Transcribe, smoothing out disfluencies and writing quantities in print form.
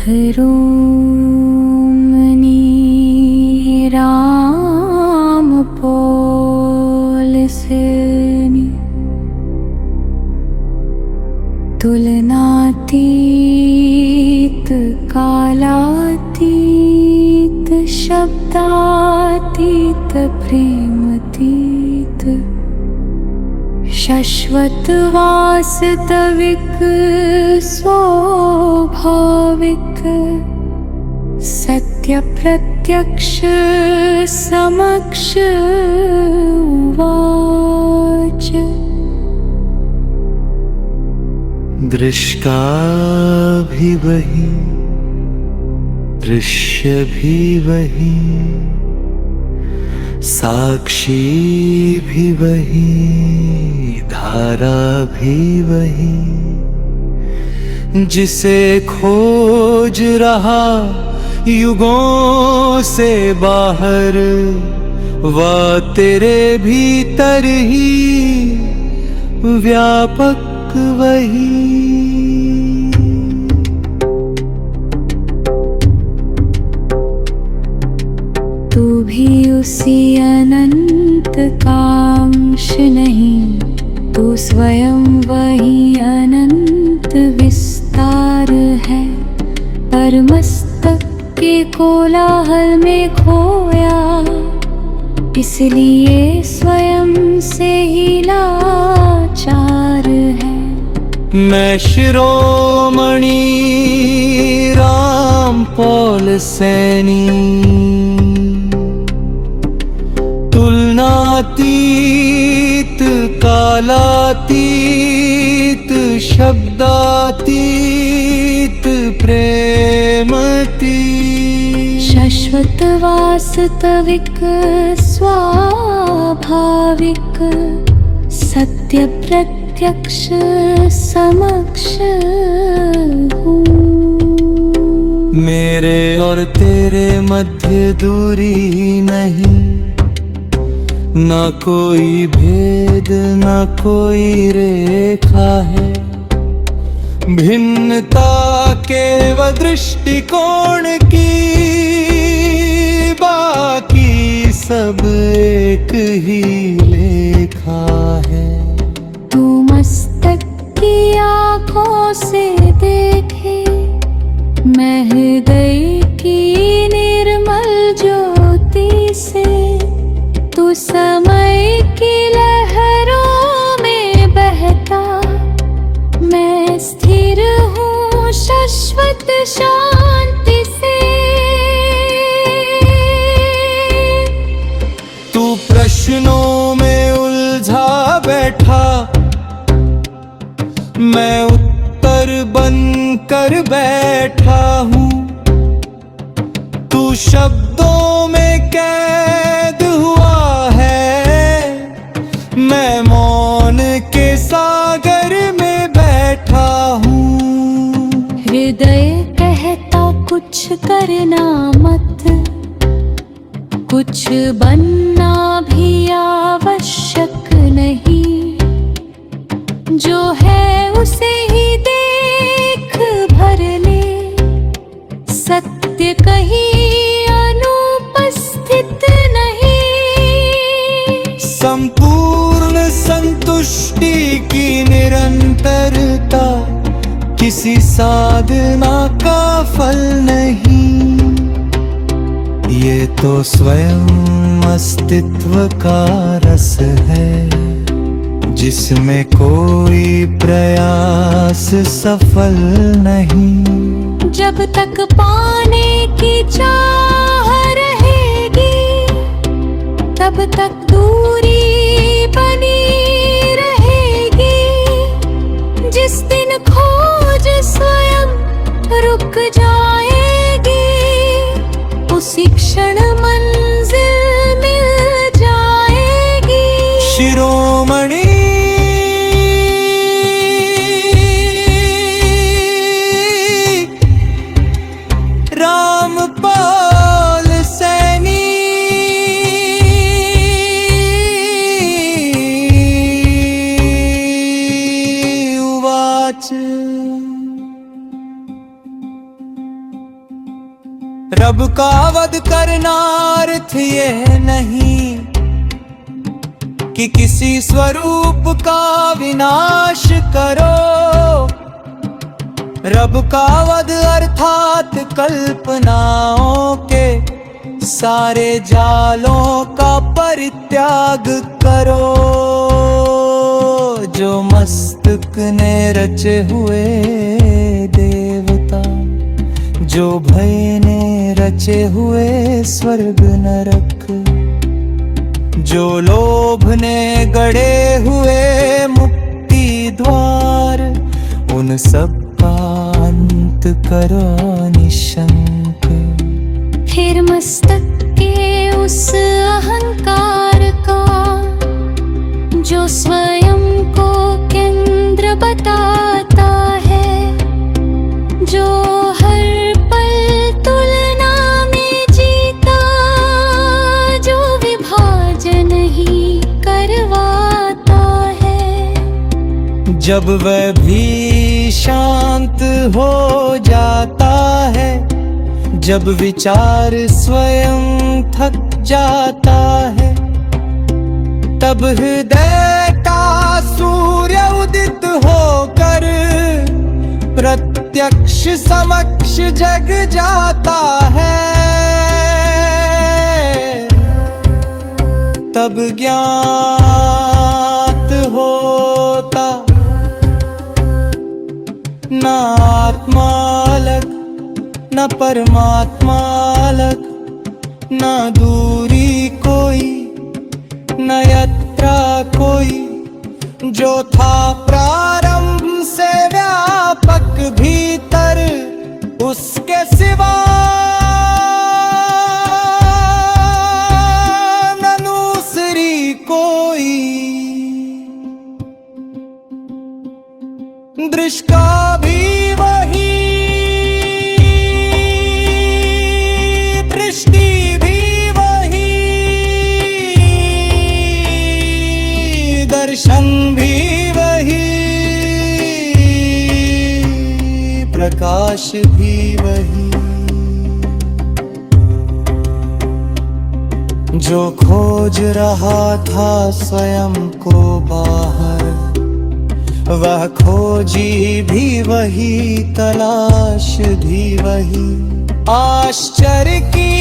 Romani Ram पॉलसेनी तुलनातीत कालातीत शब्दातीत प्रेमतीत शाश्वत वास्तविक स्वाभाविक सत्य प्रत्यक्ष समक्ष वाच। दृष्टा भी वही दृश्य भी वही साक्षी भी वही धारा भी वही जिसे खोज रहा युगों से बाहर वह तेरे भीतर ही व्यापक वही। तू भी उसी अनंत कांक्ष नहीं, तू स्वयं वही अनंत विस्तार है। पर मस्तक के कोलाहल में खोया, इसलिए स्वयं से ही लाचार है। मैं शिरोमणि राम पॉलसेनी तुलनातीत कालातीत शब्दातीत प्रेमतीत शाश्वत वास्तविक स्वाभाविक सत्य प्रत्यक्ष समक्ष हूँ। मेरे और तेरे मध्य दूरी नहीं, ना कोई भेद ना कोई रेखा है। भिन्नता केवल दृष्टिकोण की, बाकी सब एक ही लेखा है। तू मस्तक की आँखों से देखे, मैं हृदय की निर्मल ज्योति से। तू समय की लहरों में बहता, मैं स्थिर हूँ शाश्वत शांति से। तू प्रश्नों में उलझा बैठा, मैं उत्तर बनकर बैठा हूँ। तू शब्दों में कैद हुआ है, मैं मौन के सागर में बैठा हूँ। हृदय कहता कुछ करना मत, कुछ बनना भी आवश्यक नहीं। जो है उसे ही देख भर ले, सत्य कहीं अनुपस्थित नहीं। संपूर्ण संतुष्टि की निरंतरता किसी साधना का फल नहीं। ये तो स्वयं अस्तित्व का रस है, जिसमें कोई प्रयास सफल नहीं। जब तक पाने की चाह रहेगी, तब तक दूरी बनी रहेगी। जिस दिन खोज स्वयं रुक जाएगी, उसी क्षण मंजिल मिल जाएगी। शिरोमणि राम पॉलसेनी रब का वध करना अर्थ ये नहीं कि किसी स्वरूप का विनाश करो। रब का वध अर्थात कल्पनाओं के सारे जालों का परित्याग करो। जो मस्तक ने रचे हुए देवता, जो भय ने रचे हुए स्वर्ग नरक, जो लोभ ने गढ़े हुए मुक्ति द्वार, उन सब का अंत करो निशंक। फिर मस्तक के उस अहंकार का जो स्वयं को केंद्र बताता है, जो हर पल तुलना में जीता, जो विभाजन ही करवाता है। जब वह भी शांत हो जाता है, जब विचार स्वयं थक जाता है, तब हृदय का सूर्य उदित होकर प्रत्यक्ष समक्ष जग जाता है। तब ज्ञात होता न आत्मा अलग, न परमात्मा अलग, न दूरी कोई, न यात्रा कोई। जो था प्रारंभ से व्यापक भीतर, उसके सिवा न दूसरी कोई। दृश्य का भी वही, दृष्टि भी वही, दर्शन भी वही, प्रकाश भी वही। जो खोज रहा था स्वयं को बाहर, वह खोजी भी वही, तलाश भी वही। आश्चर्य की